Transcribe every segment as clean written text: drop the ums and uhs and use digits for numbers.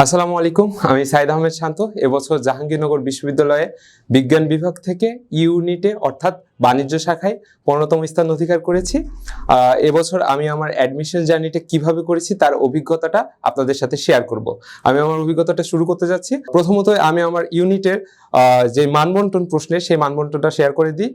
আসসালামু আলাইকুম, আমি সাইদ আহমেদ শান্ত। এবছর জাহাঙ্গীরনগর বিশ্ববিদ্যালয়ে বিজ্ঞান বিভাগ থেকে ইউনিটে অর্থাৎ বাণিজ্য শাখায় 15তম স্থান অধিকার করেছি। এবছর আমি আমার অ্যাডমিশন জার্নিটা কিভাবে করেছি তার অভিজ্ঞতাটা আপনাদের সাথে শেয়ার করব। আমি আমার অভিজ্ঞতাটা শুরু করতে যাচ্ছি। প্রথমত আমি আমার ইউনিটের যে মানবন্টন প্রশ্নের সেই মানবন্টনটা শেয়ার করে দিই।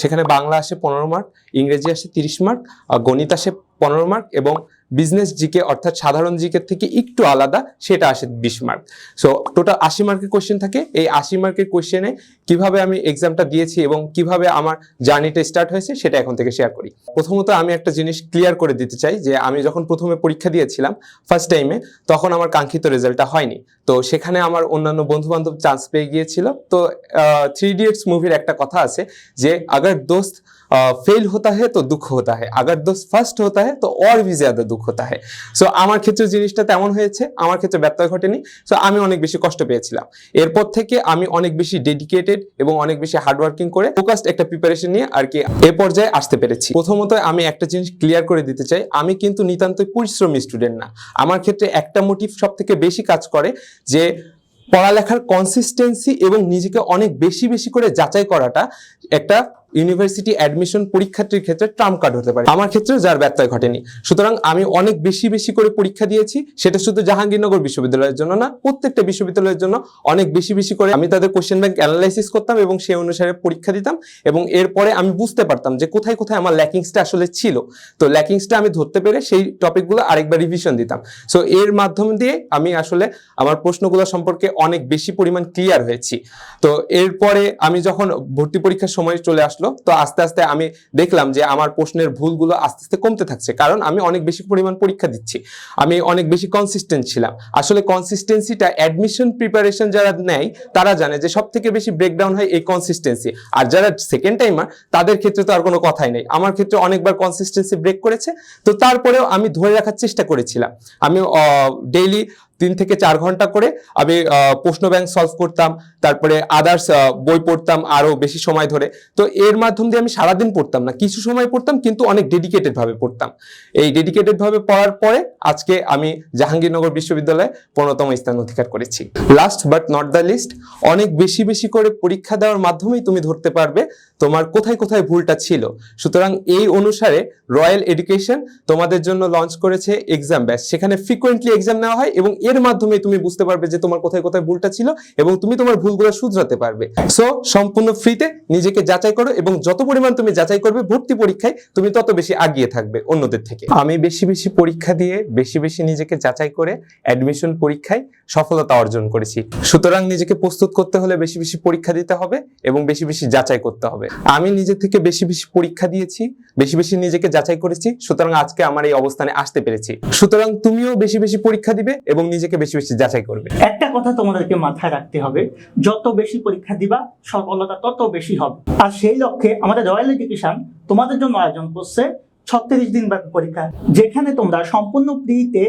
সেখানে বাংলা আসে 15 মার্ক, ইংরেজি আসে 30 মার্ক, গণিত আসে 15 মার্ক এবং বিজনেস জিকে অর্থাৎ সাধারণ জিকে থেকে একটু আলাদা সেটা আসে 20 মার্ক। সো টোটাল 80 মার্কের কোশ্চেন থাকে। এই 80 মার্কের কোশ্চেনে কিভাবে আমি এক্সামটা দিয়েছি এবং কিভাবে আমার জার্নিটা স্টার্ট হয়েছে সেটা এখন থেকে শেয়ার করি। প্রথমত আমি একটা জিনিস ক্লিয়ার করে দিতে চাই যে আমি যখন প্রথমে পরীক্ষা দিয়েছিলাম ফার্স্ট টাইমে, তখন আমার কাঙ্ক্ষিত রেজাল্টটা হয়নি। তো সেখানে আমার অন্যান্য বন্ধু বান্ধব চান্স পেয়ে গিয়েছিল। তো 3 ইডিয়টস মুভির একটা কথা আছে যে अगर दोस्त फेल होता है तो दुख होता है, अगर दोस्त फर्स्ट होता है तो और भी ज्यादा दुख होता है। সো আমার ক্ষেত্রে জিনিসটা তেমন হয়েছে, আমার ক্ষেত্রে ব্যত্যয় ঘটেনি। সো আমি অনেক বেশি কষ্ট পেয়েছিলাম। এরপর থেকে আমি অনেক বেশি ডেডিকেটেড এবং অনেক বেশি হার্ডওয়ার্কিং করে ফোকাসড একটা প্রিপারেশন নিয়ে আর কি এ পর্যায়ে আসতে পেরেছি। প্রথমত আমি একটা জিনিস ক্লিয়ার করে দিতে চাই, আমি কিন্তু নিতান্তই পরিশ্রমী স্টুডেন্ট না। আমার ক্ষেত্রে একটা মোটিভ সব থেকে বেশি কাজ করে যে পড়ালেখার কনসিস্টেন্সি এবং নিজেকে অনেক বেশি বেশি করে যাচাই করাটা একটা ইউনিভার্সিটি অ্যাডমিশন পরীক্ষার্থীর ক্ষেত্রে ট্রাম্প কার্ড হতে পারে। আমার ক্ষেত্রে যার ব্যত্যয় ঘটেনি। সুতরাং আমি অনেক বেশি বেশি করে পরীক্ষা দিয়েছি। সেটা শুধু জাহাঙ্গীরনগর বিশ্ববিদ্যালয়ের জন্য না, প্রত্যেকটা বিশ্ববিদ্যালয়ের জন্য অনেক বেশি বেশি করে আমি তাদের কোশ্চেন ব্যাংক অ্যানালাইসিস করতাম এবং সেই অনুসারে পরীক্ষা দিতাম। এবং এরপরে আমি বুঝতে পারতাম যে কোথায় কোথায় আমার ল্যাকিংসটা আসলে ছিল। তো ল্যাকিংসটা আমি ধরতে পেরে সেই টপিকগুলো আরেকবার রিভিশন দিতাম। সো এর মাধ্যম দিয়ে আমি আসলে আমার প্রশ্নগুলো সম্পর্কে অনেক বেশি পরিমাণ ক্লিয়ার হয়েছি। তো এরপরে আমি যখন ভর্তি পরীক্ষার সময় চলে আসলো, তো আস্তে আস্তে আমি দেখলাম যে আমার প্রশ্নের ভুলগুলো আস্তে আস্তে কমতে থাকছে, কারণ আমি অনেক বেশি পরিমাণ পরীক্ষা দিচ্ছি, আমি অনেক বেশি কনসিস্টেন্ট ছিলাম। আসলে কনসিস্টেন্সিটা অ্যাডমিশন প্রিপারেশন যারা নেয় তারা জানে যে সব থেকে বেশি ব্রেকডাউন হয় এই কনসিস্টেন্সি। আর যারা সেকেন্ড টাইমার তাদের ক্ষেত্রে তো আর কোনো কথাই নেই। আমার ক্ষেত্রে অনেকবার কনসিস্টেন্সি ব্রেক করেছে। তো তারপরেও আমি ধরে রাখার চেষ্টা করেছিলাম। আমি ডেইলি 3 থেকে 4 ঘন্টা করে আমি প্রশ্ন ব্যাংক সলভ করতাম, তারপরে আদার্স বই পড়তাম আরো বেশি সময় ধরে। তো এর মাধ্যম দিয়ে আমি সারাদিন পড়তাম না, কিছু সময় পড়তাম, কিন্তু অনেক ডেডিকেটেড ভাবে পড়তাম। এই ডেডিকেটেড ভাবে পড়ার পরে আজকে আমি জাহাঙ্গীরনগর বিশ্ববিদ্যালয়ে 15তম স্থান অধিকার করেছি। Last but not the least, অনেক বেশি বেশি করে পরীক্ষা দেওয়ার মাধ্যমেই তুমি ধরতে পারবে তোমার কোথায় কোথায় ভুলটা ছিল। সুতরাং এই অনুসারে রয়্যাল এডুকেশন তোমাদের জন্য লঞ্চ করেছে এক্সাম ব্যাচ। সেখানে ফ্রিকোয়েন্টলি এক্সাম নেওয়া হয় এবং এর মাধ্যমে তুমি বুঝতে পারবে যে তোমার কোথায় কোথায় ভুলটা ছিল এবং তুমি তোমার ভুলগুলো শুধরাতে পারবে। সো সম্পূর্ণ ফ্রিতে নিজেকে যাচাই করো এবং যত পরিমাণ তুমি যাচাই করবে ভর্তি পরীক্ষায় তুমি তত বেশি এগিয়ে থাকবে অন্যদের থেকে। আমি বেশি বেশি পরীক্ষা দিয়ে বেশি বেশি নিজেকে যাচাই করে অ্যাডমিশন পরীক্ষায় সফলতা অর্জন করেছি। সুতরাং নিজেকে প্রস্তুত করতে হলে বেশি বেশি পরীক্ষা দিতে হবে এবং বেশি বেশি যাচাই করতে হবে। আমি নিজে থেকে বেশি বেশি পরীক্ষা দিয়েছি, বেশি বেশি নিজেকে যাচাই করেছি, সুতরাং আজকে আমার এই অবস্থানে আসতে পেরেছি। সুতরাং তুমিও বেশি বেশি পরীক্ষা দিবে এবং নিজেকে বেশি বেশি যাচাই করবে। একটা কথা তোমাদেরকে মাথায় রাখতে হবে, যত বেশি পরীক্ষা দিবা সফলতা তত বেশি হবে। আর সেই লক্ষ্যে আমাদের রয়্যাল এডুকেশন তোমাদের জন্য আয়োজন করছে 36 দিন ব্যাপী পরীক্ষা, যেখানে তোমরা সম্পূর্ণ ফ্রিতে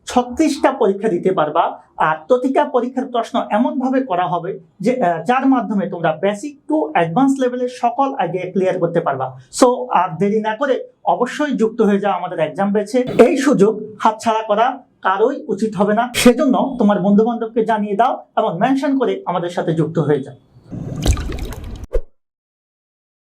36টা পরীক্ষা দিতে পারবা। আর প্রতিটা পরীক্ষার প্রশ্ন এমন ভাবে করা হবে যে যার মাধ্যমে তোমরা বেসিক টু অ্যাডভান্স লেভেলের সকল আইডিয়া ক্লিয়ার করতে পারবা। সো আর দেরি না করে অবশ্যই যুক্ত হয়ে যাও আমাদের এক্সাম ব্যাচে। এই সুযোগ হাতছাড়া করা কারোই উচিত হবে না। সেজন্য তোমার বন্ধু বান্ধবকে জানিয়ে দাও এবং মেনশন করে আমাদের সাথে যুক্ত হয়ে যাও।